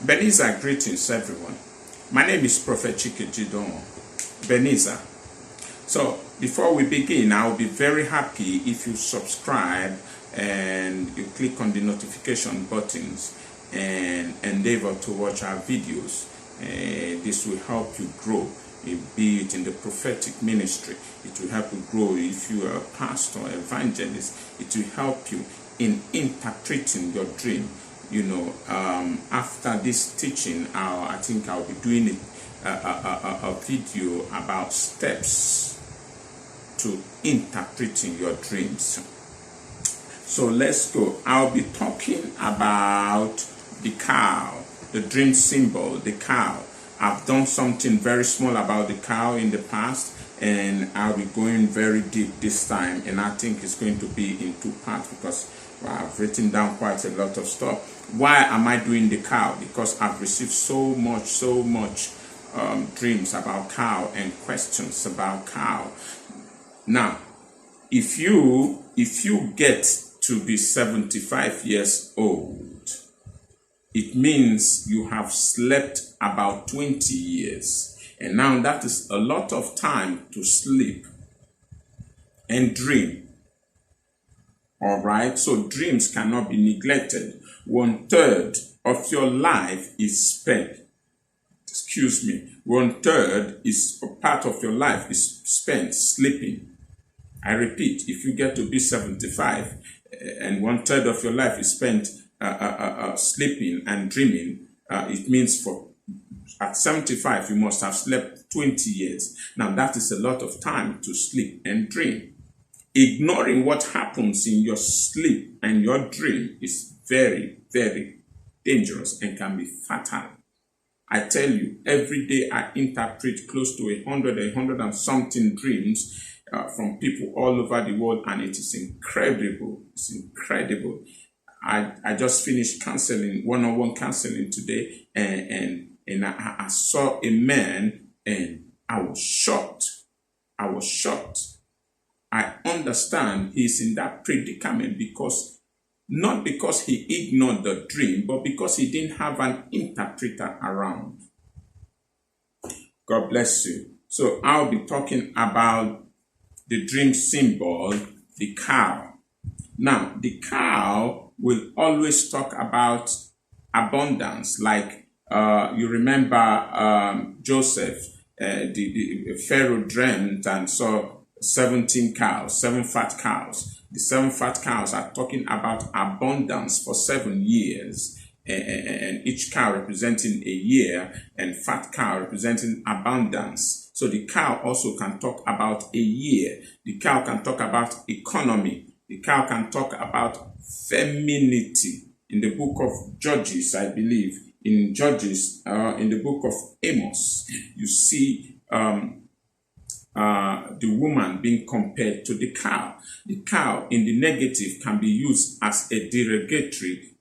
Beniza, greetings everyone. My name is Prophet Chike Jideonwo. Beniza. So before we begin, I'll be very happy if you subscribe and you click on the notification buttons and endeavor to watch our videos. This will help you grow, be it in the prophetic ministry. It will help you grow if you are a pastor, evangelist. It will help you in interpreting your dream. You know, after this teaching, I think I'll be doing a video about steps to interpreting your dreams. So let's go. I'll be talking about the cow, the dream symbol, the cow. I've done something very small about the cow in the past, and I'll be going very deep this time, and I think it's going to be in two parts because I've written down quite a lot of stuff. Why am I doing the cow? Because I've received so much dreams about cow and questions about cow. Now, if you get to be 75 years old, it means you have slept about 20 years. And now that is a lot of time to sleep and dream. All right, so dreams cannot be neglected. 1/3 of your life is spent. 1/3 is a part of your life is spent sleeping. I repeat, if you get to be 75 and 1/3 of your life is spent sleeping and dreaming, it means at 75 you must have slept 20 years. Now that is a lot of time to sleep and dream. Ignoring what happens in your sleep and your dream is very dangerous and can be fatal. I tell you, every day I interpret close to 100 and something dreams from people all over the world, and it is incredible. It's incredible. I just finished counseling, one-on-one counseling today, and I saw a man, and I was shocked. I understand he's in that predicament not because he ignored the dream, but because he didn't have an interpreter around. God bless you. So I'll be talking about the dream symbol, the cow. Now, the cow will always talk about abundance. Like you remember Joseph, the Pharaoh dreamt and saw 17 cows, 7 fat cows. The 7 fat cows are talking about abundance for 7 years, and each cow representing a year, and fat cow representing abundance. So the cow also can talk about a year. The cow can talk about economy. The cow can talk about femininity. In the book of Judges, I believe, in Judges, in the book of Amos, you see the woman being compared to the cow. The cow in the negative can be used as a derogatory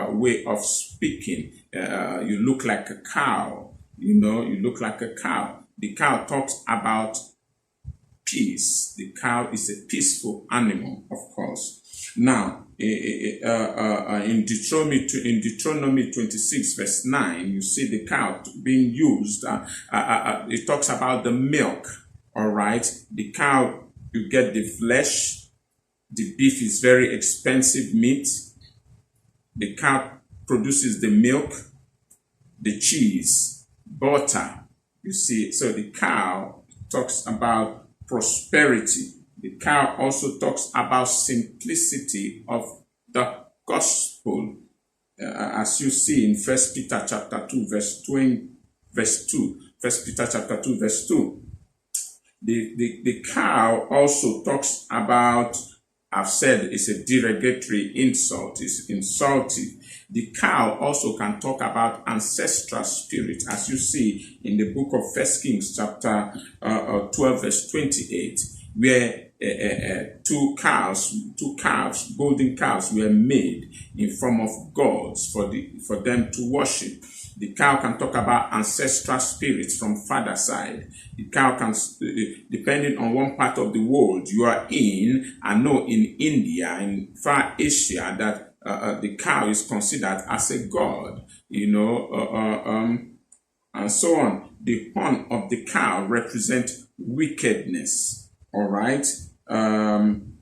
way of speaking. You look like a cow, you look like a cow. The cow talks about peace. The cow is a peaceful animal, of course. Now, in Deuteronomy 26 verse 9, you see the cow being used. It talks about the milk. All right, the cow, you get the flesh. The beef is very expensive meat. The cow produces the milk, the cheese, butter. You see, so the cow talks about prosperity. The cow also talks about simplicity of the gospel, as you see in 1 Peter chapter 2 verse 2. 1 Peter chapter 2 verse 2. The cow also talks about, I've said it's a derogatory insult, it's insultive. The cow also can talk about ancestral spirit, as you see in the book of 1 Kings chapter 12 verse 28, where two calves, golden calves were made in form of gods for them to worship. The cow can talk about ancestral spirits from father's side. The cow can, depending on one part of the world you are in, I know in India, in Far Asia, that the cow is considered as a god, and so on. The horn of the cow represents wickedness. All right. And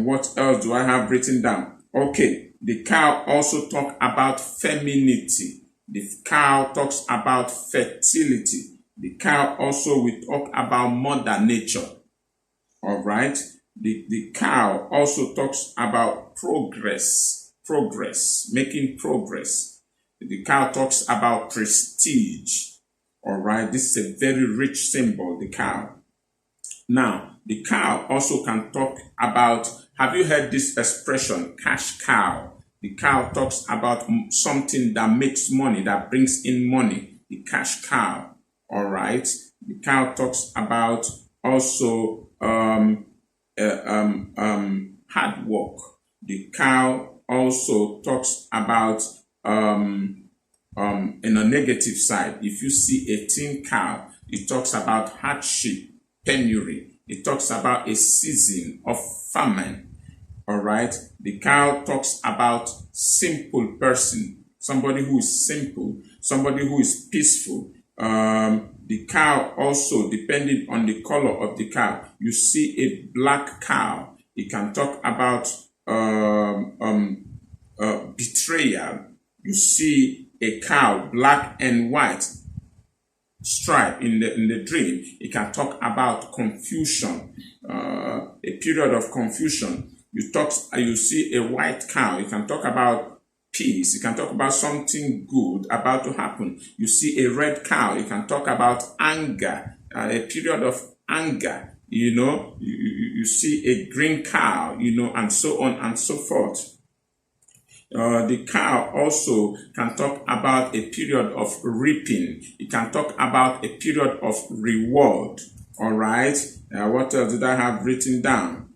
what else do I have written down? Okay. The cow also talks about femininity. The cow talks about fertility. The cow also will talk about Mother Nature. All right. The cow also talks about progress, making progress. The cow talks about prestige. All right. This is a very rich symbol, the cow. Now, the cow also can talk about, have you heard this expression, cash cow? The cow talks about something that makes money, that brings in money, the cash cow. All right. The cow talks about also hard work. The cow also talks about in a negative side. If you see a thin cow, it talks about hardship, penury. It talks about a season of famine. All right. The cow talks about simple person, somebody who is simple, somebody who is peaceful. The cow also, depending on the color of the cow, you see a black cow. It can talk about betrayal. You see a cow, black and white stripe in the dream. It can talk about confusion, a period of confusion. You see a white cow. It can talk about peace. It can talk about something good about to happen. You see a red cow. It can talk about anger, a period of anger. You see a green cow, and so on and so forth. The cow also can talk about a period of reaping. It can talk about a period of reward. All right. What else did I have written down?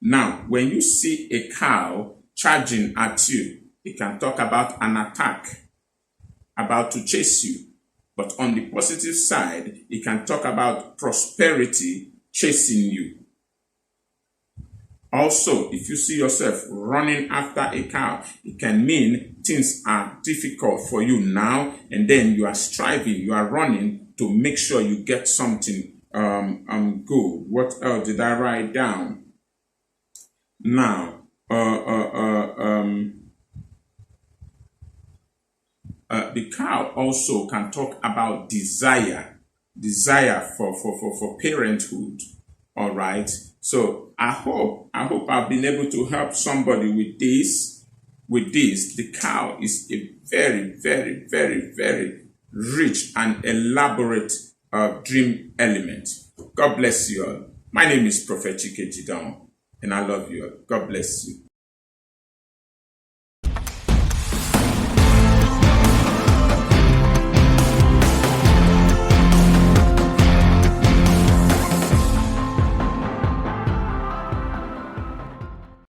Now, when you see a cow charging at you, it can talk about an attack, about to chase you. But on the positive side, it can talk about prosperity chasing you. Also, if you see yourself running after a cow, it can mean things are difficult for you now, and then you are striving, you are running to make sure you get something good. What else did I write down? Now, the cow also can talk about desire for parenthood. All right. So I hope I've been able to help somebody with this. The cow is a very, very, very, very rich and elaborate dream element. God bless you all. My name is Prophet Chike Jideonwo, and I love you all. God bless you.